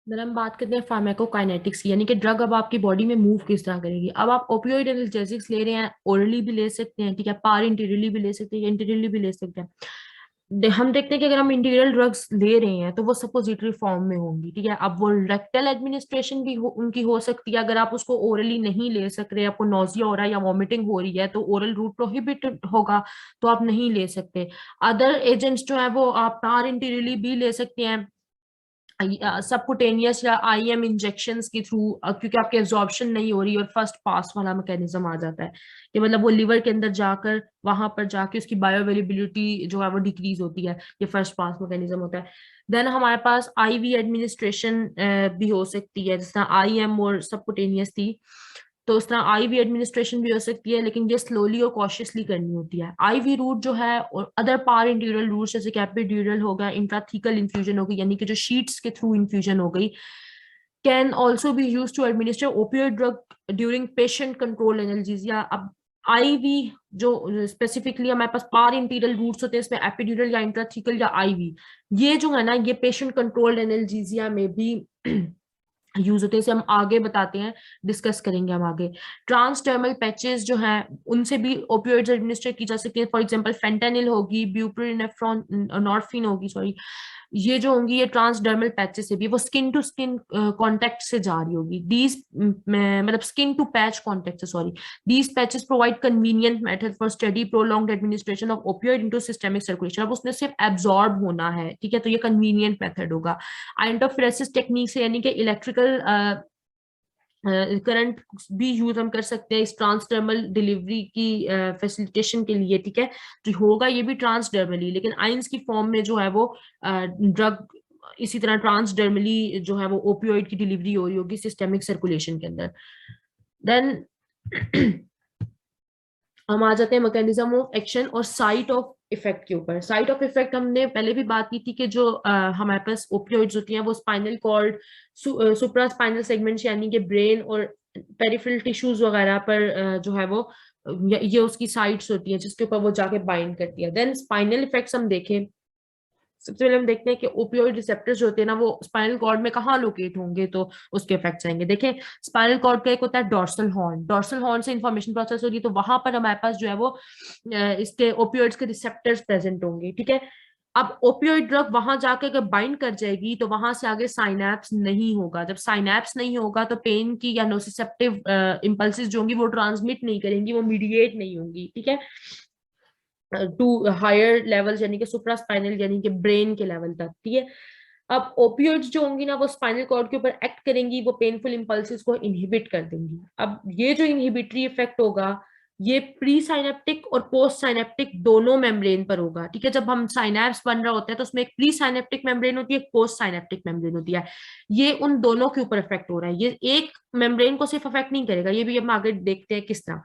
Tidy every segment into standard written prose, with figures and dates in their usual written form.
अगर हम बात करते हैं फार्माकोकाइनेटिक्स की, यानी कि ड्रग अब आपकी बॉडी में मूव किस तरह करेगी। अब आप ओपियोइड एनाल्जेसिक्स ले रहे हैं, ओरली भी ले सकते हैं, ठीक है, पार इंटीरियरली भी ले सकते हैं, इंटीरियरली भी ले सकते हैं। हम देखते हैं कि अगर हम इंटीरियल ड्रग्स ले रहे हैं तो वो सपोजिटरी फॉर्म में होंगी, ठीक है। अब वो रेक्टल एडमिनिस्ट्रेशन भी उनकी हो सकती है। अगर आप उसको ओरली नहीं ले सक रहे, आपको नोजिया हो रहा है या वॉमिटिंग हो रही है, तो ओरल रूट प्रोहिबिटेड होगा, तो आप नहीं ले सकते। अदर एजेंट्स जो है वो आप पार इंटीरियरली भी ले सकते हैं, सबकुटेनियस या आईएम इंजेक्शंस के थ्रू, क्योंकि आपकी एब्जॉर्प्शन नहीं हो रही और फर्स्ट पास वाला मैकेनिज्म आ जाता है कि मतलब वो लिवर के अंदर जाकर वहां पर जाके उसकी बायोअवेलेबिलिटी जो है वो डिक्रीज होती है। ये फर्स्ट पास मैकेनिज्म होता है। देन हमारे पास आईवी एडमिनिस्ट्रेशन भी हो सकती है, जिस तरह आईएम और सबकुटेनियस थी, तो उस तरह आईवी एडमिनिस्ट्रेशन भी हो सकती है, लेकिन ये स्लोली और कॉशियसली करनी होती है। आईवी रूट जो है और अदर पार इंटीरियल रूट जैसे कैपिड्यूरल हो गया, इंट्राथीकल इन्फ्यूजन हो गई, यानी कि जो शीट्स के थ्रू इन्फ्यूजन हो गई, can also be use to administer opioid drug during patient control analgesia. अब आईवी जो स्पेसिफिकली हमारे पास पार इंटीरियल रूट्स होते हैं, इसमें एपिड्यूरल या इंट्राथीकल या आईवी, ये जो है ना, ये पेशेंट कंट्रोल्ड एनाल्जेसिया में भी यूज होते हैं। इसे हम आगे बताते हैं, डिस्कस करेंगे हम आगे। ट्रांसडर्मल पैचेस जो हैं उनसे भी ओपियोइड्स एडमिनिस्टर की जा सकती है। फॉर एग्जांपल फेंटेनिल होगी, ब्यूप्रिनेफ्रॉन, नॉर्फिन होगी, सॉरी, ये जो होंगी ये ट्रांसडर्मल पैचेस से भी, वो स्किन टू स्किन कांटेक्ट से जा रही होगी। दीज मतलब स्किन टू पैच कांटेक्ट से, sorry, these patches provide convenient method for study prolonged administration of opioid into systemic circulation. अब उसने सिर्फ एब्जॉर्ब होना है, ठीक है, तो ये कन्वीनियंट मेथड होगा। आइंटरफ्रेसिस टेक्निक से, यानी कि इलेक्ट्रिकल करंट भी यूज हम कर सकते हैं इस ट्रांसडर्मल डिलीवरी की फैसिलिटेशन के लिए, ठीक है। तो होगा ये भी ट्रांसडर्मली, लेकिन आइंस की फॉर्म में जो है वो ड्रग इसी तरह ट्रांसडर्मली जो है वो ओपियोइड की डिलीवरी हो रही होगी सिस्टेमिक सर्कुलेशन के अंदर। देन हम आ जाते हैं मैकेनिज्म ऑफ एक्शन और साइट ऑफ इफेक्ट के ऊपर। साइट ऑफ इफेक्ट हमने पहले भी बात की थी कि जो हमारे पास ओपियोइड्स होती हैं वो स्पाइनल कॉर्ड, सुप्रा स्पाइनल सेगमेंट यानी कि ब्रेन और पेरिफेरल टिश्यूज वगैरह पर जो है वो ये उसकी साइट्स होती हैं जिसके ऊपर वो जाके बाइंड करती है। देन स्पाइनल इफेक्ट्स हम देखें, सबसे पहले हम देखते हैं कि ओपियोइड रिसेप्टर्स जो होते हैं ना वो स्पाइनल कॉर्ड में कहाँ लोकेट होंगे, तो उसके इफेक्ट्स आएंगे। देखें, स्पाइनल कॉर्ड का एक होता है डोर्सल हॉर्न, डोर्सल हॉर्न से इंफॉर्मेशन प्रोसेस होगी, तो वहां पर हमारे पास जो है वो इसके ओपियोइड्स के रिसेप्टर्स प्रेजेंट होंगे, ठीक है। अब ओपियोइड ड्रग वहां जाके अगर बाइंड कर जाएगी तो वहां से आगे साइनैप्स नहीं होगा। जब साइनैप्स नहीं होगा तो पेन की या नोसिसेप्टिव इंपल्सेस जो होंगी वो ट्रांसमिट नहीं करेंगी, वो मीडिएट नहीं होंगी, ठीक है, टू हायर लेवल, यानी कि सुप्रा स्पाइनल यानी कि ब्रेन के लेवल तक, ठीक है। अब ओपियोइड्स जो होंगी ना वो स्पाइनल कॉर्ड के ऊपर एक्ट करेंगी, वो पेनफुल इंपल्सेस को इनहिबिट कर देंगी। अब ये जो इनहिबिटरी इफेक्ट होगा ये प्री साइनेप्टिक और पोस्ट साइनेप्टिक दोनों मेम्ब्रेन पर होगा, ठीक है। जब हम साइनैप्स बन रहा होता है तो उसमें एक प्री साइनेप्टिक मेम्ब्रेन होती है, एक पोस्ट साइनेप्टिक मेम्ब्रेन होती है। ये उन दोनों के ऊपर इफेक्ट हो रहा है, ये एक मेम्ब्रेन को सिर्फ इफेक्ट नहीं करेगा, ये भी हम आगे देखते हैं किस तरह।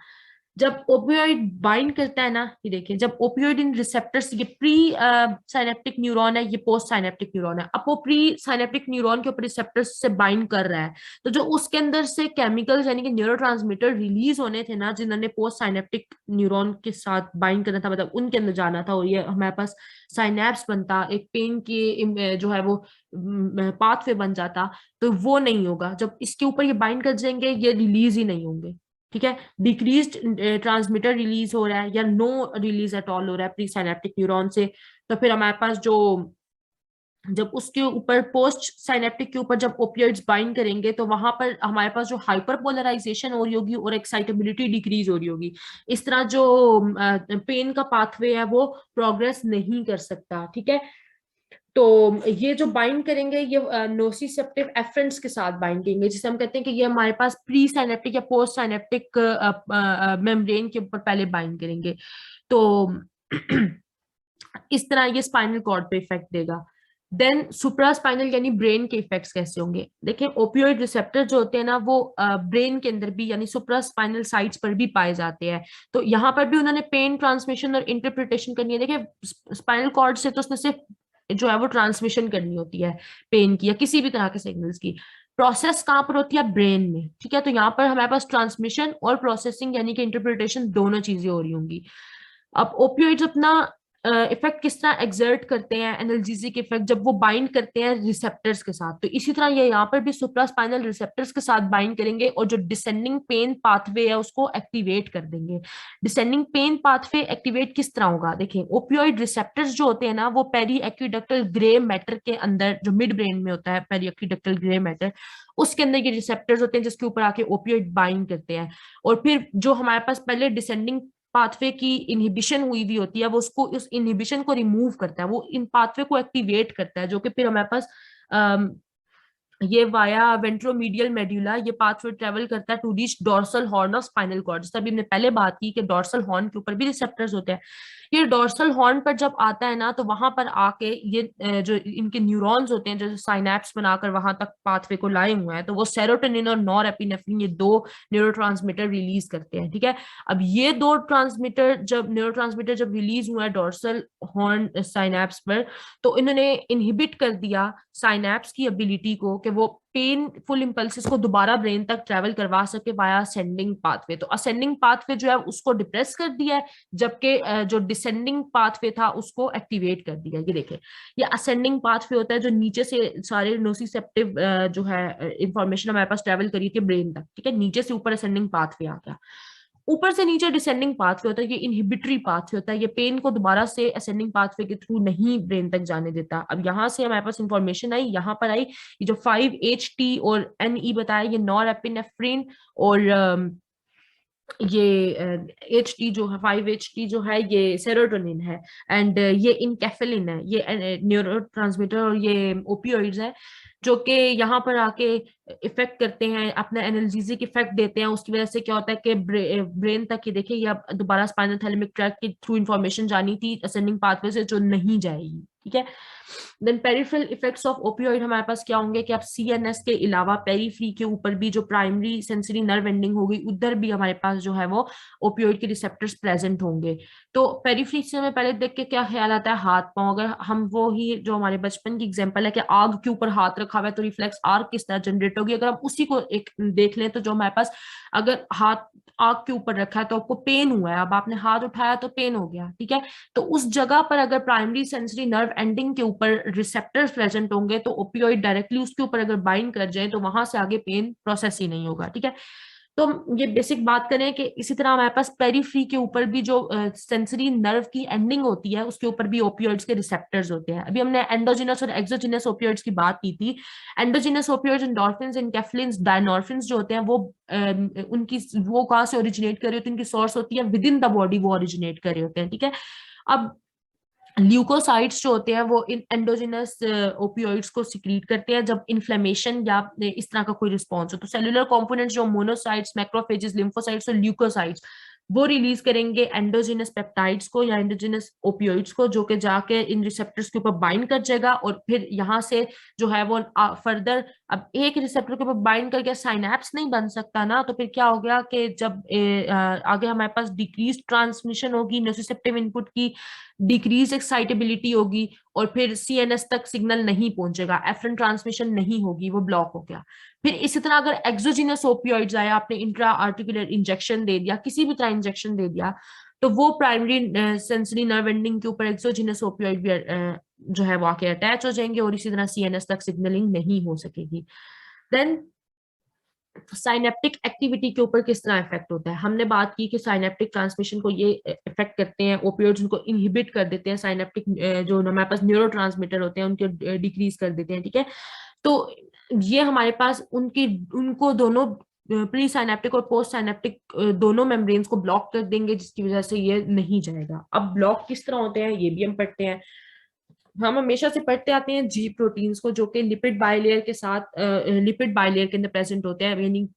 जब ओपियोइड बाइंड करता है ना, ये देखिए, जब ओपियोइड इन रिसेप्टर्स, ये प्री साइनेप्टिक न्यूरॉन है, ये पोस्ट साइनेप्टिक न्यूरॉन है, अब वो प्री साइनेप्टिक न्यूरॉन के ऊपर रिसेप्टर्स से बाइंड कर रहा है, तो जो उसके अंदर से केमिकल्स यानी कि न्यूरोट्रांसमीटर रिलीज होने थे ना, जिन्होंने पोस्ट साइनेप्टिक न्यूरॉन के साथ बाइंड करना था, मतलब उनके अंदर जाना था और ये हमारे पास साइनेप्स बनता, एक पेन की जो है वो पाथवे बन जाता, तो वो नहीं होगा। जब इसके ऊपर ये बाइंड कर जाएंगे ये रिलीज ही नहीं होंगे, ठीक है। डिक्रीज्ड ट्रांसमीटर रिलीज हो रहा है या नो रिलीज एट ऑल हो रहा है प्री साइनेप्टिक न्यूरॉन से, तो फिर हमारे पास जो, जब उसके ऊपर पोस्ट साइनेप्टिक के ऊपर जब ओपियोइड्स बाइंड करेंगे तो वहां पर हमारे पास जो हाइपर पोलराइजेशन हो रही होगी और एक्साइटेबिलिटी डिक्रीज हो रही होगी। इस तरह जो पेन का पाथवे है वो प्रोग्रेस नहीं कर सकता, ठीक है। तो ये जो बाइंड करेंगे ये नोसिसेप्टिव एफरेंट्स के साथ बाइंड करेंगे, जिसे हम कहते हैं कि ये हमारे पास प्री साइनेप्टिक या पोस्ट साइनेप्टिक मेम्ब्रेन के ऊपर पहले बाइंड करेंगे। तो इस तरह ये स्पाइनल कॉर्ड पे इफेक्ट देगा। देन सुप्रा स्पाइनल यानी ब्रेन के इफेक्ट्स कैसे होंगे, देखिए, ओपियोइड रिसेप्टर जो होते हैं ना वो ब्रेन के अंदर भी यानी सुप्रा स्पाइनल साइट्स पर भी पाए जाते हैं, तो यहाँ पर भी उन्होंने पेन ट्रांसमिशन और इंटरप्रिटेशन करनी है। देखिए, स्पाइनल कॉर्ड से तो उसने सिर्फ जो है वो ट्रांसमिशन करनी होती है पेन की या किसी भी तरह के सिग्नल्स की, प्रोसेस कहाँ पर होती है, ब्रेन में, ठीक है। तो यहाँ पर हमारे पास ट्रांसमिशन और प्रोसेसिंग यानी कि इंटरप्रिटेशन दोनों चीजें हो रही होंगी। अब ओपियोइड्स अपना इफेक्ट किस तरह एग्जर्ट करते हैं एनाल्जेसिक इफेक्ट जब वो बाइंड करते हैं रिसेप्टर्स के साथ, तो इसी तरह ये यहाँ पर भी सुप्रास्पाइनल रिसेप्टर्स के साथ बाइंड करेंगे और जो डिसेंडिंग पेन पाथवे है उसको एक्टिवेट कर देंगे। डिसेंडिंग पेन पाथवे एक्टिवेट किस तरह होगा, देखिए ओपियोइड रिसेप्टर्स जो होते हैं ना वो पेरी एक्विडक्टल ग्रे मैटर के अंदर जो मिड ब्रेन में होता है, पेरी एक्विडक्टल ग्रे मैटर, उसके अंदर ये रिसेप्टर्स होते हैं जिसके ऊपर आके ओपियोइड बाइंड करते हैं। और फिर जो हमारे पास पहले डिसेंडिंग पाथवे की इनहिबिशन हुई हुई होती है वो उसको उस इनहिबिशन को रिमूव करता है, वो इन पाथवे को एक्टिवेट करता है, जो कि फिर हमारे पास ये वाया वेंट्रोमीडियल मेड्यूला ये पाथवे ट्रेवल करता है to reach dorsal horn of spinal cord. जैसे अभी हमने पहले बात की कि डोर्सल हॉर्न के ऊपर भी रिसेप्टर्स होते हैं। ये डोर्सल हॉर्न पर जब आता है ना तो वहां पर आके ये जो इनके न्यूरॉन्स होते हैं जो साइनैप्स बनाकर वहां तक पाथवे को लाए हुए हैं, तो वो सेरोटोनिन और नॉरएपिनेफ्रिन ये दो न्यूरोट्रांसमीटर रिलीज करते हैं। ठीक है, अब ये दो न्यूरोट्रांसमीटर जब रिलीज हुआ है डोर्सल हॉर्न साइनैप्स पर, तो इन्होंने इनहिबिट कर दिया साइनैप्स की एबिलिटी को कि वो पेनफुल इंपल्सेस को दोबारा ब्रेन तक ट्रेवल करवा सके वाया असेंडिंग पाथवे। तो असेंडिंग पाथवे जो है उसको डिप्रेस कर दिया है, जबकि जो डिसेंडिंग पाथवे था उसको एक्टिवेट कर दिया। ये देखिए, ये असेंडिंग पाथवे होता है जो नीचे से सारे नोसिसेप्टिव जो है इंफॉर्मेशन हमारे पास ट्रेवल करी थी ब्रेन तक। ठीक है, नीचे से ऊपर असेंडिंग पाथवे आ गया, ऊपर से नीचे डिसेंडिंग पाथवे होता है, ये इनहिबिटरी पाथवे होता है, ये पेन को दोबारा से असेंडिंग पाथवे के थ्रू नहीं ब्रेन तक जाने देता। अब यहाँ से हमारे पास इंफॉर्मेशन आई, यहाँ पर आई, ये जो 5-HT और NE बताया, ये नॉरएपिनेफ्रिन और ये HT जो है 5-HT जो है ये सेरोटोनिन है, एंड ये इनकेफेलिन है, ये न्यूरोट्रांसमीटर और ये ओपियोइड्स है जो कि यहाँ पर आके इफेक्ट करते हैं, अपना एनाल्जेसिक इफेक्ट देते हैं। उसकी वजह से क्या होता है कि ब्रेन तक ही देखिए या दोबारा स्पाइनल थैलेमिक ट्रैक्ट के थ्रू इंफॉर्मेशन जानी थी असेंडिंग पाथवे से जो नहीं जाएगी। ठीक है, then peripheral effects of opioid हमारे पास क्या होंगे कि आप CNS के अलावा पेरीफ्री के ऊपर भी जो प्राइमरी सेंसरी नर्व एंडिंग होगी उधर भी हमारे पास जो है वो ओपियोइड के रिसेप्टर्स प्रेजेंट होंगे। तो पेरीफ्री से हमें पहले देख के क्या ख्याल आता है, हाथ पांव। अगर हम वो ही जो हमारे बचपन की एग्जांपल है कि आग के ऊपर हाथ रखा हुआ है तो रिफ्लेक्स आग किस तरह जनरेट होगी, अगर हम उसी को एक देख लें तो जो हमारे पास अगर हाथ आग के ऊपर रखा है तो आपको पेन हुआ है, अब आपने हाथ उठाया तो पेन हो गया। ठीक है, तो उस जगह पर अगर प्राइमरी सेंसरी नर्व एंडिंग के ऊपर रिसेप्टर्स प्रेजेंट होंगे तो ओपियोइड डायरेक्टली उसके ऊपर अगर बाइंड कर जाए तो वहां से आगे पेन प्रोसेस ही नहीं होगा। ठीक है, तो ये बेसिक बात करें कि इसी तरह हमारे पास पेरीफ्री के ऊपर भी जो सेंसरी नर्व की एंडिंग होती है उसके ऊपर भी ओपियोइड्स के रिसेप्टर्स होते हैं। अभी हमने एंडोजिनस और एक्सोजिनस ओपियोइड्स की बात की थी। एंडोजिनस ओपियोइड्स एंडोर्फिन्स, इनकेफ्लिन्स, डायनोर्फिन्स जो होते हैं वो उनकी वो कहाँ से ओरिजिनेट कर रहे होते हैं, उनकी सोर्स होती है विद इन द बॉडी, वो ओरिजिनेट कर रहे होते हैं। ठीक है, अब ल्यूकोसाइड्स जो होते हैं वो इन एंडोजिनस ओपियोइड्स को सिक्रीट करते हैं जब इन्फ्लेमेशन या इस तरह का कोई रिस्पॉन्स हो। तो सेलुलर कंपोनेंट्स जो मोनोसाइट्स, मैक्रोफेजेस, लिम्फोसाइट्स और ल्यूकोसाइट्स वो रिलीज करेंगे एंडोजिनस पेप्टाइड्स को या एंडोजिनस ओपियोइड्स को, जो कि जाके इन रिसेप्टर्स के ऊपर बाइंड कर जाएगा और फिर यहाँ से जो है वो फर्दर, अब एक रिसेप्टर के ऊपर बाइंड करके साइनैप्स नहीं बन सकता ना, तो फिर क्या हो गया कि जब आगे हमारे पास डिक्रीज ट्रांसमिशन होगी नोसिसेप्टिव इनपुट की, डिक्रीज एक्साइटेबिलिटी होगी और फिर CNS तक सिग्नल नहीं पहुंचेगा, एफरेंट ट्रांसमिशन नहीं होगी, वो ब्लॉक हो गया। फिर इसी तरह अगर एक्सोजिनस ओपियोइड्स आया, आपने इंट्रा आर्टिकुलर इंजेक्शन दे दिया, किसी भी तरह इंजेक्शन दे दिया, तो वो प्राइमरी सेंसरी नर्व एंडिंग के ऊपर एक्सोजिनस ओपियोइड भी जो है वो आके अटैच हो जाएंगे और इसी तरह CNS तक सिग्नलिंग नहीं हो सकेगी। देन साइनेप्टिक एक्टिविटी के ऊपर किस तरह इफेक्ट होता है, हमने बात की कि साइनेप्टिक ट्रांसमिशन को ये इफेक्ट करते हैं, ओपियोइड्स उनको इनहिबिट कर देते हैं, साइनेप्टिक जो हमारे पास न्यूरोट्रांसमीटर होते हैं उनको डिक्रीज कर देते हैं। ठीक है, तो ये हमारे पास उनको दोनों प्री साइनेप्टिक और पोस्ट साइनेप्टिक दोनों मेम्ब्रेन्स को ब्लॉक कर देंगे, जिसकी वजह से ये नहीं जाएगा। अब ब्लॉक किस तरह होते हैं ये भी हम पढ़ते हैं। हम हमेशा से पढ़ते आते हैं जी प्रोटीन्स को, जो कि लिपिड बाइलेयर के साथ लिपिड बाइलेयर के अंदर प्रेजेंट होते हैं, यानी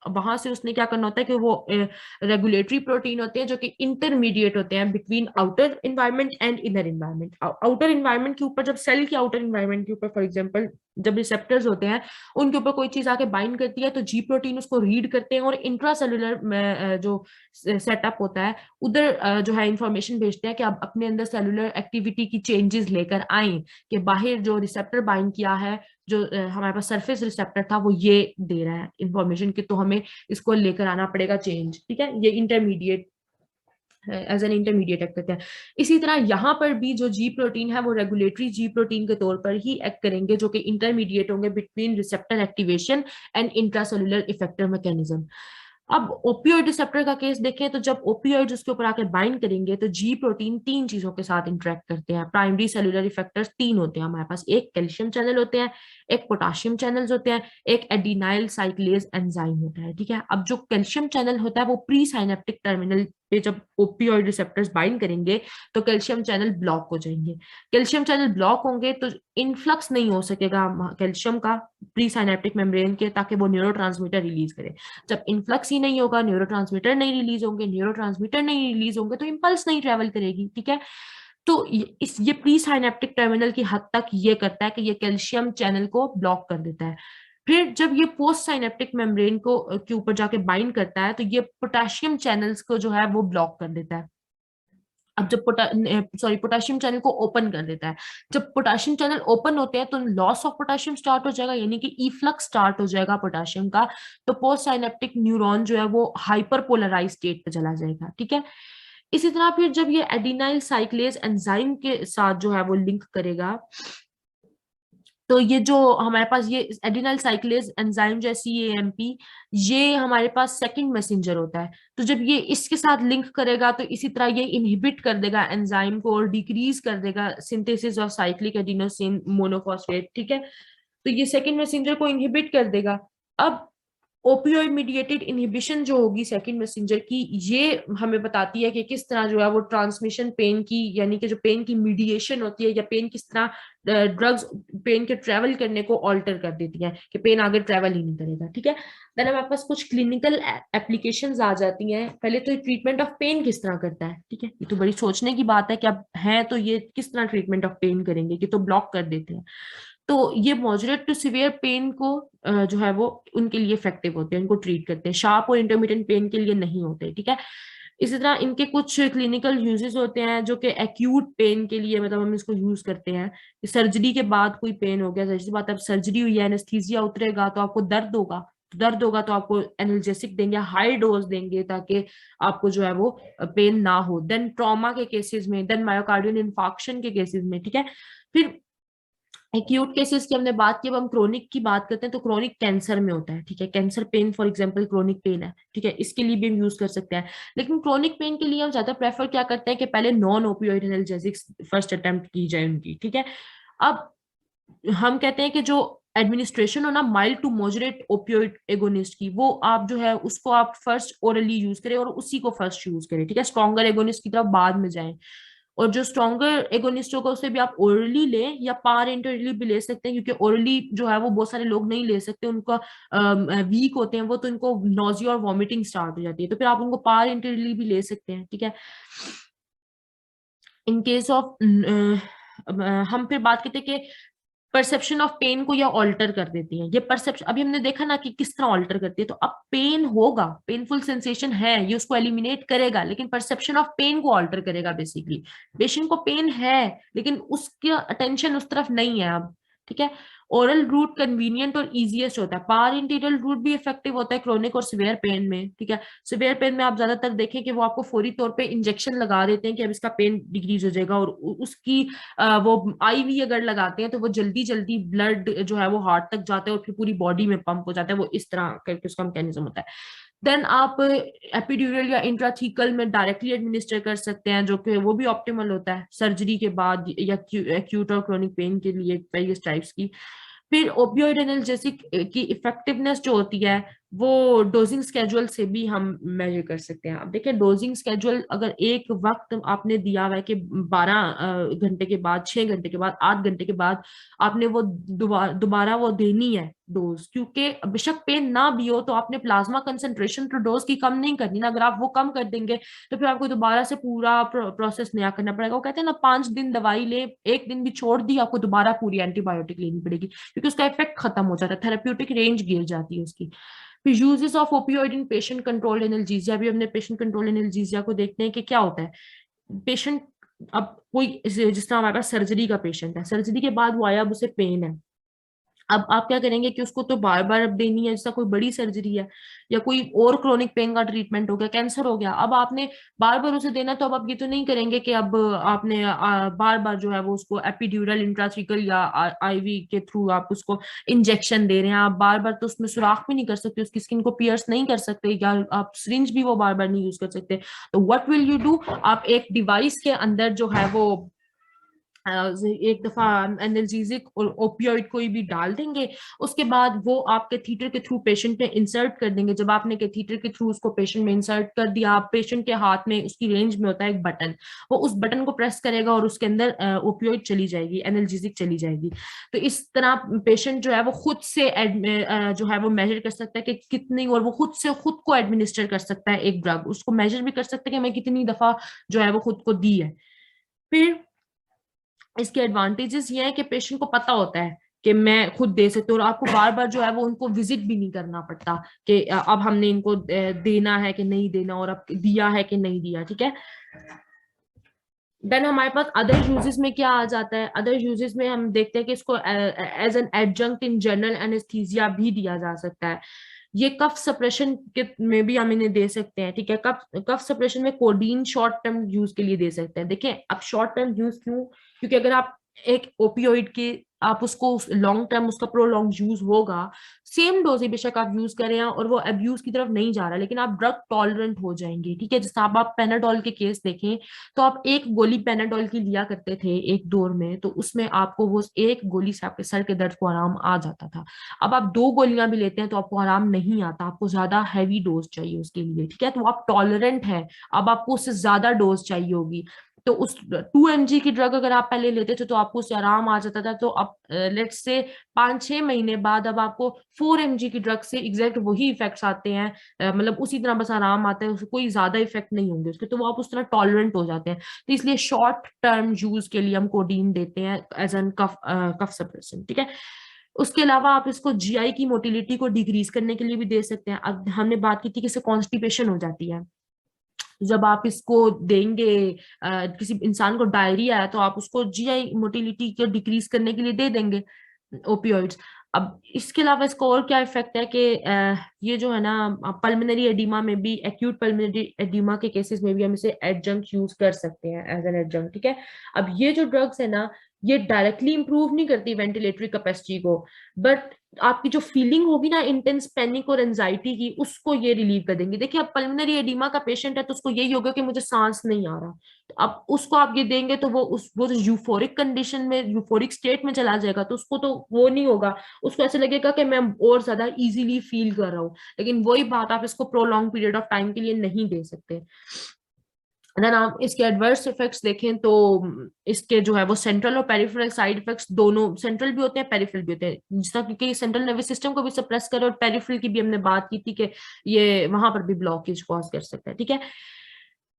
वहां से उसने क्या करना होता है कि वो रेगुलेटरी प्रोटीन होते हैं जो कि इंटरमीडिएट होते हैं between outer environment and inner environment. Outer environment के ऊपर जब सेल के आउटर इन्वायरमेंट के ऊपर फॉर एग्जांपल जब रिसेप्टर्स होते हैं उनके ऊपर कोई चीज आके बाइंड करती है तो जी प्रोटीन उसको रीड करते हैं और इंट्रासेलुलर जो सेटअप होता है उधर जो है इंफॉर्मेशन भेजते हैं कि आप अपने अंदर सेलुलर एक्टिविटी की चेंजेस लेकर आए, कि बाहर जो रिसेप्टर बाइंड किया है जो हमारे पास सरफेस रिसेप्टर था वो ये दे रहा है इंफॉर्मेशन की, तो हमें इसको लेकर आना पड़ेगा चेंज। ठीक है, ये intermediate as an intermediate act करते हैं। इसी तरह यहाँ पर भी जो जी प्रोटीन है वो रेगुलेटरी जी प्रोटीन के तौर पर ही एक्ट करेंगे, जो कि इंटरमीडिएट होंगे between receptor activation and intracellular effector mechanism. अब ओपियोइड रिसेप्टर का केस देखें तो जब ओपियोइड उसके ऊपर आकर बाइंड करेंगे तो जी प्रोटीन तीन चीजों के साथ इंटरेक्ट करते हैं। प्राइमरी सेलुलर इफेक्टर्स तीन होते हैं हमारे पास, एक कैल्शियम चैनल होते हैं, एक पोटाशियम चैनल्स होते हैं, एक एडिनाइल साइक्लेज एंजाइम होता है। ठीक है, अब जो कैल्शियम चैनल होता है वो प्री साइनेप्टिक टर्मिनल पे जब ओपियोइड रिसेप्टर्स बाइंड करेंगे तो कैल्शियम चैनल ब्लॉक हो जाएंगे। कैल्शियम चैनल ब्लॉक होंगे तो इनफ्लक्स नहीं हो सकेगा कैल्शियम का प्री साइनेप्टिक मेम्ब्रेन के, ताकि वो न्यूरोट्रांसमीटर रिलीज करे। जब इनफ्लक्स ही नहीं होगा, न्यूरोट्रांसमीटर नहीं रिलीज होंगे, न्यूरोट्रांसमीटर नहीं रिलीज होंगे तो इम्पल्स नहीं ट्रेवल करेगी। ठीक है, तो ये प्री साइनेप्टिक टर्मिनल की हद तक ये करता है कि ये कैल्शियम चैनल को ब्लॉक कर देता है। फिर जब ये पोस्ट साइनेप्टिक मेम्ब्रेन को के ऊपर जाके बाइंड करता है तो ये पोटेशियम चैनल्स को जो है वो ब्लॉक कर देता है। अब जब पोटेशियम चैनल को ओपन कर देता है, जब पोटेशियम चैनल ओपन होते हैं तो लॉस ऑफ पोटेशियम स्टार्ट हो जाएगा, यानी कि इफ्लक्स स्टार्ट हो जाएगा पोटेशियम का। तो पोस्ट साइनेप्टिक न्यूरॉन जो है वो हाइपर पोलराइज स्टेट पे चला जाएगा। ठीक है, इसी तरह फिर जब ये एडिनाइल साइक्लेज एंजाइम के साथ जो है वो लिंक करेगा तो ये जो हमारे पास ये एडिनाइल साइक्लेज एंजाइम जो है CAMP, ये हमारे पास सेकंड मैसेंजर होता है। तो जब ये इसके साथ लिंक करेगा तो इसी तरह ये इनहिबिट कर देगा एंजाइम को और डिक्रीज कर देगा synthesis of cyclic adenosine monophosphate. ठीक है, तो ये सेकंड मैसेंजर को इनहिबिट कर देगा। अब ओपियोइड मीडिएटेड इनहिबिशन जो होगी सेकंड मैसेंजर की, ये हमें बताती है कि किस तरह जो है वो ट्रांसमिशन पेन की, यानी कि जो पेन की मीडिएशन होती है या पेन किस तरह ड्रग्स पेन के ट्रेवल करने को ऑल्टर कर देती हैं कि पेन आगे ट्रेवल ही नहीं करेगा। ठीक है, देन हमारे पास कुछ क्लिनिकल एप्लीकेशंस आ जाती हैं। पहले तो ट्रीटमेंट ऑफ पेन किस तरह करता है। ठीक है, ये तो बड़ी सोचने की बात है कि अब है तो ये किस तरह ट्रीटमेंट ऑफ पेन करेंगे, कि तो ब्लॉक कर देते हैं। तो ये मॉडरेट टू सीवियर पेन को जो है वो उनके लिए इफेक्टिव होते हैं, उनको ट्रीट करते हैं, शार्प और इंटरमीडिएट पेन के लिए नहीं होते। ठीक है, इसी तरह इनके कुछ क्लिनिकल यूजेस होते हैं जो कि एक्यूट पेन के लिए, मतलब हम इसको यूज करते हैं। सर्जरी के बाद कोई पेन हो गया, सर्जरी बाद अब सर्जरी हुई है, एनेस्थीसिया उतरेगा तो आपको दर्द होगा तो आपको एनाल्जेसिक देंगे, हाई डोज देंगे ताकि आपको जो है वो पेन ना हो। देन ट्रॉमा के केसेस में, देन मायोकार्डियल इन्फार्क्शन के केसेस में। ठीक है, फिर एक्यूट केसेस की हमने बात की, अब हम क्रोनिक की बात करते हैं तो क्रोनिक कैंसर में होता है। ठीक है, cancer pen for example chronic pain है। ठीक है, इसके लिए भी हम यूज कर सकते हैं, लेकिन क्रोनिक पेन के लिए हम ज्यादा प्रेफर क्या करते हैं कि पहले non opioid analgesics first attempt की जाए उनकी। ठीक है, अब हम कहते हैं कि जो एडमिनिस्ट्रेशन हो ना mild to moderate opioid agonist की, वो आप जो है उसको आप फर्स्ट ओरली यूज करें और उसी को फर्स्ट यूज करें। ठीक है, स्ट्रॉन्गर एगोनिस्ट की तरफ बाद में जाएं, और जो स्ट्रॉन्गर एगोनिस्ट होगा उसे भी आप ओरली लें या पार इंटरली भी ले सकते हैं, क्योंकि ओरली जो है वो बहुत सारे लोग नहीं ले सकते, उनका वीक होते हैं वो, तो उनको नोजिया और वॉमिटिंग स्टार्ट हो जाती है, तो फिर आप उनको पार इंटरली भी ले सकते हैं। ठीक है, इन केस ऑफ हम फिर बात करते हैं कि परसेप्शन ऑफ पेन को ये ऑल्टर कर देती है। ये परसेप्शन अभी हमने देखा ना कि किस तरह ऑल्टर करती है, तो अब पेन होगा, पेनफुल सेंसेशन है, ये उसको एलिमिनेट करेगा, लेकिन परसेप्शन ऑफ पेन को ऑल्टर करेगा। बेसिकली पेशेंट को पेन है लेकिन उसका अटेंशन उस तरफ नहीं है अब। ठीक है, ओरल रूट कन्वीनियंट और इजीएस्ट होता है, पार इंटीरियल रूट भी इफेक्टिव होता है क्रोनिक और सिवियर पेन में। ठीक है, सिवियर पेन में आप ज्यादातर देखें कि वो आपको फौरी तौर पे इंजेक्शन लगा देते हैं कि अब इसका पेन डिक्रीज हो जाएगा, और उसकी वो आईवी अगर लगाते हैं तो वो जल्दी जल्दी ब्लड जो है वो हार्ट तक जाता है और फिर पूरी बॉडी में पंप हो जाता है, वो इस तरह करके उसका मैकेनिज्म होता है। देन आप एपिड्यूरल या इंट्राथीकल में डायरेक्टली एडमिनिस्टर कर सकते हैं, जो कि वो भी ऑप्टिमल होता है सर्जरी के बाद या एक्यूट और क्रोनिक पेन के लिए वेरियस टाइप्स की। फिर ओपियोइड एनाल्जेसिक की इफेक्टिवनेस जो होती है वो डोजिंग स्केड्यूल से भी हम मेजर कर सकते हैं। अब देखिए डोजिंग स्केड्यूल, अगर एक वक्त आपने दिया हुआ है कि 12 घंटे के बाद, 6 घंटे के बाद, 8 घंटे के बाद आपने वो दोबारा वो देनी है डोज, क्योंकि बेशक पेन ना भी हो तो आपने प्लाज्मा कंसंट्रेशन तो डोज की कम नहीं करनी ना। अगर आप वो कम कर देंगे तो फिर आपको दोबारा से पूरा प्रोसेस नया करना पड़ेगा। वो कहते हैं ना 5 दिन दवाई ले, एक दिन भी छोड़ दी आपको दोबारा पूरी एंटीबायोटिक लेनी पड़ेगी, क्योंकि उसका इफेक्ट खत्म हो जाता है, थेरेप्यूटिक रेंज गिर जाती है उसकी। फिर uses of opioid in patient controlled analgesia, भी हमने पेशेंट कंट्रोल एनाल्जेसिया को देखते हैं कि क्या होता है। पेशेंट, अब कोई जिस तरह हमारे पास सर्जरी का पेशेंट है, सर्जरी के बाद वो आया, अब उसे पेन है, अब आप क्या करेंगे कि उसको तो बार बार अब देनी है, जैसा कोई बड़ी सर्जरी है या कोई और क्रोनिक पेन का ट्रीटमेंट हो गया, कैंसर हो गया, अब आपने बार बार उसे देना, तो अब आप ये तो नहीं करेंगे कि अब आपने बार बार जो है वो उसको एपिड्यूरल, इंट्राथ्रिकल या आईवी के थ्रू आप उसको इंजेक्शन दे रहे हैं। आप बार बार तो उसमें सुराख भी नहीं कर सकते, उसकी स्किन को पियर्स नहीं कर सकते, या आप सिरिंज भी वो बार बार नहीं यूज कर सकते। तो व्हाट विल यू डू, आप एक डिवाइस के अंदर जो है वो एक दफा एनाल्जेसिक और ओपियोइड कोई भी डाल देंगे, उसके बाद वो आप कैथीटर के थ्रू पेशेंट में इंसर्ट कर देंगे। जब आपने कैथीटर के थ्रू उसको पेशेंट में इंसर्ट कर दिया, आप पेशेंट के हाथ में उसकी रेंज में होता है एक बटन, वो उस बटन को प्रेस करेगा और उसके अंदर ओपियोइड चली जाएगी, एनाल्जेसिक चली जाएगी। तो इस तरह पेशेंट जो है वो खुद से जो है वो मेजर कर सकता है कि कितनी, और वो खुद से खुद को एडमिनिस्टर कर सकता है एक ड्रग, उसको मेजर भी कर सकता है कि मैं कितनी दफा जो है वो खुद को दी है। फिर इसके एडवांटेजेस ये है कि पेशेंट को पता होता है कि मैं खुद दे सकती हूँ, और आपको बार बार जो है वो उनको विजिट भी नहीं करना पड़ता कि अब हमने इनको देना है कि नहीं देना, और अब दिया है कि नहीं दिया। ठीक है, देन हमारे पास अदर यूजेस में क्या आ जाता है। अदर यूजेस में हम देखते हैं कि इसको as an adjunct in general anaesthesia भी दिया जा सकता है। ये कफ सप्रेशन के में भी हम इन्हें दे सकते हैं। ठीक है, कफ कफ सप्रेशन में कोडीन शॉर्ट टर्म यूज के लिए दे सकते हैं। देखिए अब शॉर्ट टर्म यूज क्यों, क्योंकि अगर आप एक ओपियोइड के आप उसको लॉन्ग टर्म उसका प्रोलॉन्ग यूज होगा, सेम डोज ही बेशक आप यूज करें और वो अब्यूज की तरफ नहीं जा रहा, लेकिन आप ड्रग टॉलरेंट हो जाएंगे। ठीक है, जैसे आप पेनाडोल के केस देखें, तो आप एक गोली पेनाडोल की लिया करते थे एक दौर में, तो उसमें आपको वो एक गोली से आपके सर के दर्द को आराम आ जाता था। अब आप 2 गोलियां भी लेते हैं तो आपको आराम नहीं आता, आपको ज्यादा हैवी डोज चाहिए उसके लिए। ठीक है, तो आप टॉलरेंट है, अब आपको उससे ज्यादा डोज चाहिए होगी। तो उस 2 mg की ड्रग अगर आप पहले लेते थे तो आपको उससे आराम आ जाता था, तो अब लेट्स से 5-6 महीने बाद अब आपको 4 mg की ड्रग से एग्जैक्ट वही इफेक्ट्स आते हैं, मतलब उसी तरह बस आराम आता है, उससे कोई ज्यादा इफेक्ट नहीं होंगे उसके, तो वो आप उस तरह टॉलरेंट हो जाते हैं। तो इसलिए शॉर्ट टर्म यूज के लिए हम कोडीन देते हैं as an cough cough suppression. ठीक है, उसके अलावा आप इसको जीआई की मोटिलिटी को डिक्रीज करने के लिए भी दे सकते हैं। अब हमने बात की थी कि इससे कॉन्स्टिपेशन हो जाती है, जब आप इसको देंगे किसी इंसान को डायरिया है तो आप उसको जीआई मोटिलिटी को डिक्रीज करने के लिए दे देंगे ओपियोइड्स। अब इसके अलावा इसका और क्या इफेक्ट है कि ये जो है ना पल्मोनरी एडिमा में भी, एक्यूट पल्मोनरी एडिमा के केसेस में भी हम इसे एडजंक्ट यूज कर सकते हैं एज एन एडजंक्ट। ठीक है, अब ये जो ड्रग्स है ना, ये डायरेक्टली इंप्रूव नहीं करती वेंटिलेटरी कैपेसिटी को, बट आपकी जो फीलिंग होगी ना इंटेंस पैनिक और एंजाइटी की, उसको ये रिलीव कर देंगे। देखिए अब पल्मोनरी एडिमा का पेशेंट है तो उसको यही होगा कि मुझे सांस नहीं आ रहा, तो अब उसको आप ये देंगे तो वो जो यूफोरिक कंडीशन में, यूफोरिक स्टेट में चला जाएगा, तो उसको तो वो नहीं होगा, उसको ऐसे लगेगा कि मैं और ज्यादा इजीली फील कर रहा हूँ। लेकिन वही बात आप इसको प्रोलॉन्ग पीरियड ऑफ टाइम के लिए नहीं दे सकते। देन आप इसके एडवर्स इफेक्ट्स देखें तो इसके जो है वो सेंट्रल और पेरिफेरल साइड इफेक्ट्स दोनों, सेंट्रल भी होते हैं पेरिफेरल भी होते हैं, जिसका क्योंकि सेंट्रल नर्वस सिस्टम को भी सप्रेस करे, और पेरिफेरल की भी हमने बात की थी कि ये वहां पर भी ब्लॉकेज कॉज कर सकता है। ठीक है,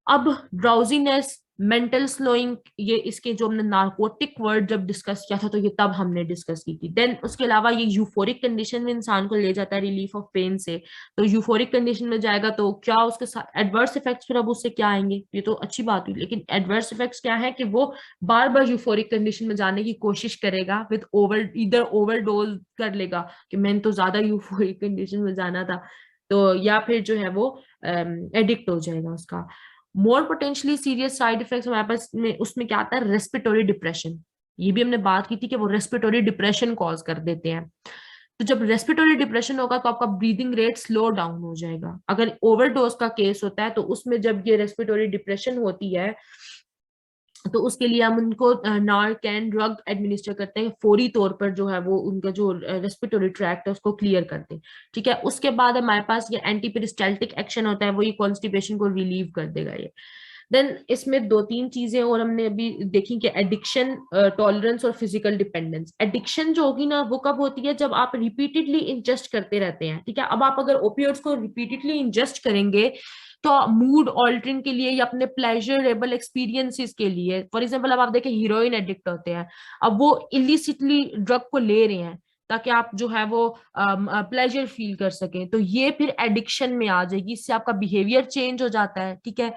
अब ड्राउजीनेस, मेंटल स्लोइंग, ये इसके जो हमने नार्कोटिक वर्ड जब डिस्कस किया था तो ये तब हमने डिस्कस की थी। देन उसके अलावा ये यूफोरिक कंडीशन में इंसान को ले जाता है रिलीफ ऑफ पेन से, तो यूफोरिक कंडीशन में जाएगा तो क्या उसके साथ एडवर्स इफेक्ट्स फिर अब उससे क्या आएंगे, ये तो अच्छी बात हुई, लेकिन एडवर्स इफेक्ट्स क्या है कि वो बार बार यूफोरिक कंडीशन में जाने की कोशिश करेगा, विद इधर ओवरडोज कर लेगा कि मैंने तो ज्यादा यूफोरिक कंडीशन में जाना था, तो या फिर जो है वो एडिक्ट हो जाएगा उसका। मोर पोटेंशियली सीरियस साइड इफेक्ट्स हमारे पास में उसमें क्या आता है, रेस्पिरेटरी डिप्रेशन। ये भी हमने बात की थी कि वो रेस्पिरेटरी डिप्रेशन कॉज कर देते हैं। तो जब रेस्पिरेटरी डिप्रेशन होगा तो आपका ब्रीदिंग रेट स्लो डाउन हो जाएगा। अगर ओवरडोज का केस होता है तो उसमें जब ये रेस्पिरेटरी डिप्रेशन होती है तो उसके लिए हम उनको नारकैन ड्रग एडमिनिस्टर करते हैं, फौरी तौर पर जो है वो उनका जो रेस्पिरेटरी ट्रैक्ट है उसको क्लियर करते हैं। ठीक है, उसके बाद हमारे पास ये एंटी पेरिस्टाल्टिक एक्शन होता है, वो ये कॉन्स्टिपेशन को रिलीव कर देगा ये। देन इसमें 2-3 चीजें और हमने अभी देखी कि एडिक्शन, टॉलरेंस और फिजिकल डिपेंडेंस। एडिक्शन जो होगी ना वो कब होती है, जब आप रिपीटेडली इंजेस्ट करते रहते हैं। ठीक है, अब आप अगर ओपियोइड्स को रिपीटेडली इंजेस्ट करेंगे तो मूड ऑल्टरिंग के लिए या अपने प्लेजरेबल एक्सपीरियंसेस के लिए, फॉर एग्जांपल अब आप देखें हीरोइन एडिक्ट होते हैं, अब वो इलिसिटली ड्रग को ले रहे हैं ताकि आप जो है वो प्लेजर फील कर सकें, तो ये फिर एडिक्शन में आ जाएगी, इससे आपका बिहेवियर चेंज हो जाता है। ठीक है,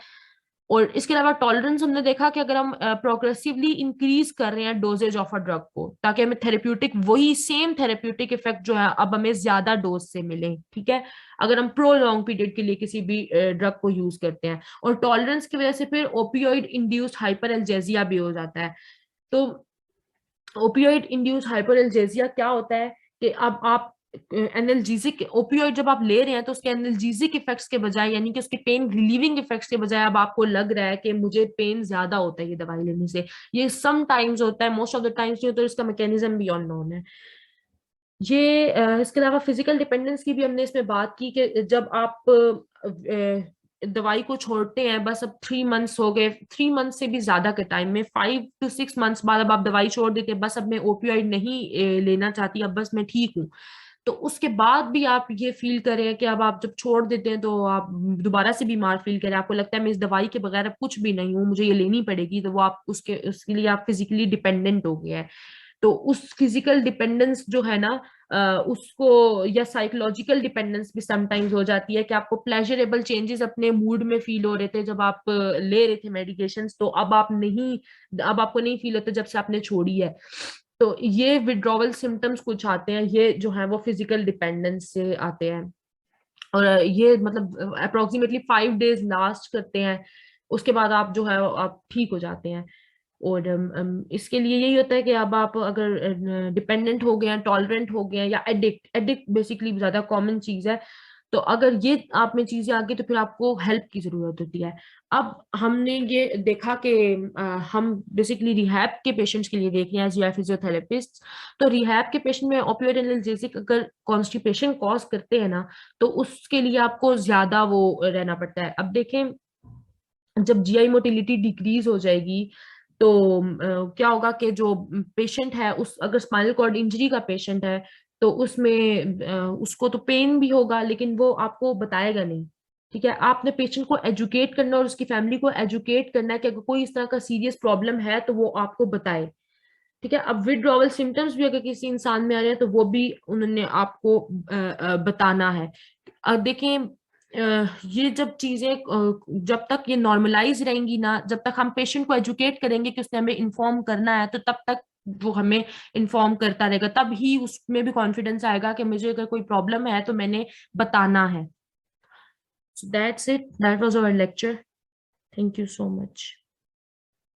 और इसके अलावा टॉलरेंस हमने देखा कि अगर हम प्रोग्रेसिवली इंक्रीज कर रहे हैं डोजेज ऑफ अ ड्रग को, ताकि हमें थेरेप्यूटिक, वही सेम थेरेप्यूटिक इफेक्ट जो है अब हमें ज्यादा डोज से मिले, ठीक है, अगर हम प्रोलॉन्ग पीरियड के लिए किसी भी ड्रग को यूज करते हैं। और टॉलरेंस की वजह से फिर ओपियोइड इंड्यूस्ड हाइपरएल्जेसिया भी हो जाता है। तो ओपियोइड इंड्यूस्ड हाइपरएल्जेसिया क्या होता है कि अब आप एनाल्जेसिक ओपियोइड जब आप ले रहे हैं तो उसके एनाल्जेसिक इफेक्ट्स के बजाय, यानी कि उसके पेन रिलीविंग इफेक्ट्स के बजाय, अब आपको लग रहा है कि मुझे पेन ज्यादा होता है ये दवाई लेने से। ये सम टाइम्स होता है, मोस्ट ऑफ द टाइम्स नहीं होता, इसका मैकेनिज्म भी अननोन है। ये इसके अलावा फिजिकल डिपेंडेंस की भी हमने इसमें बात की कि जब आप दवाई को छोड़ते हैं, बस अब 3 मंथ्स हो गए, 3 मंथ से भी ज्यादा के टाइम में, 5 to 6 मंथ्स बाद अब आप दवाई छोड़ देते हैं, बस अब मैं ओपियोइड नहीं लेना चाहती, अब बस मैं ठीक हूँ। तो उसके बाद भी आप ये फील करें कि अब आप जब छोड़ देते हैं तो आप दोबारा से बीमार फील करें, आपको लगता है मैं इस दवाई के बगैर अब कुछ भी नहीं हूँ, मुझे ये लेनी पड़ेगी, तो वो आप उसके लिए आप फिजिकली डिपेंडेंट हो गया है। तो उस फिजिकल डिपेंडेंस जो है ना, उसको, या साइकोलॉजिकल डिपेंडेंस भी समटाइम्स हो जाती है कि आपको प्लेजरेबल चेंजेस अपने मूड में फील हो रहे थे जब आप ले रहे थे मेडिकेशंस, तो अब आप नहीं, अब आपको नहीं फील होता जब से आपने छोड़ी है। तो ये विड्रॉवल सिम्टम्स कुछ आते हैं, ये जो है वो फिजिकल डिपेंडेंस से आते हैं। और ये मतलब अप्रोक्सीमेटली 5 days लास्ट करते हैं, उसके बाद आप जो है आप ठीक हो जाते हैं। और इसके लिए यही होता है कि अब आप अगर डिपेंडेंट हो गए हैं, टॉलरेंट हो गए हैं, या एडिक्ट, एडिक्ट बेसिकली ज्यादा कॉमन चीज है, तो अगर ये आप में चीजें आ गई तो फिर आपको हेल्प की जरूरत होती है। अब हमने ये देखा कि हम बेसिकली रिहैब के पेशेंट्स के लिए देख रहे हैं एज यू आर फिजियोथेरेपिस्ट। तो रिहैब के पेशेंट में ओपियोइड एनाल्जेसिक अगर कॉन्स्टिपेशन कॉज करते हैं ना, तो उसके लिए आपको ज्यादा वो रहना पड़ता है। अब देखें, जब जीआई मोटिलिटी डिक्रीज हो जाएगी तो क्या होगा कि जो पेशेंट है, उस अगर स्पाइनल कॉर्ड इंजरी का पेशेंट है, तो उसमें उसको तो पेन भी होगा, लेकिन वो आपको बताएगा नहीं। ठीक है, आपने पेशेंट को एजुकेट करना और उसकी फैमिली को एजुकेट करना है कि अगर कोई इस तरह का सीरियस प्रॉब्लम है तो वो आपको बताए। ठीक है, अब विड्रॉवल सिम्टम्स भी अगर किसी इंसान में आ रहे हैं तो वो भी उन्होंने आपको बताना है। देखें, ये जब चीजें जब तक ये नॉर्मलाइज रहेंगी ना, जब तक हम पेशेंट को एजुकेट करेंगे कि उसने हमें इन्फॉर्म करना है, तो तब तक वो हमें इन्फॉर्म करता रहेगा, तब ही उसमें भी कॉन्फिडेंस आएगा कि मुझे अगर कोई प्रॉब्लम है तो मैंने बताना है। So that's it. That was our lecture. Thank you so much.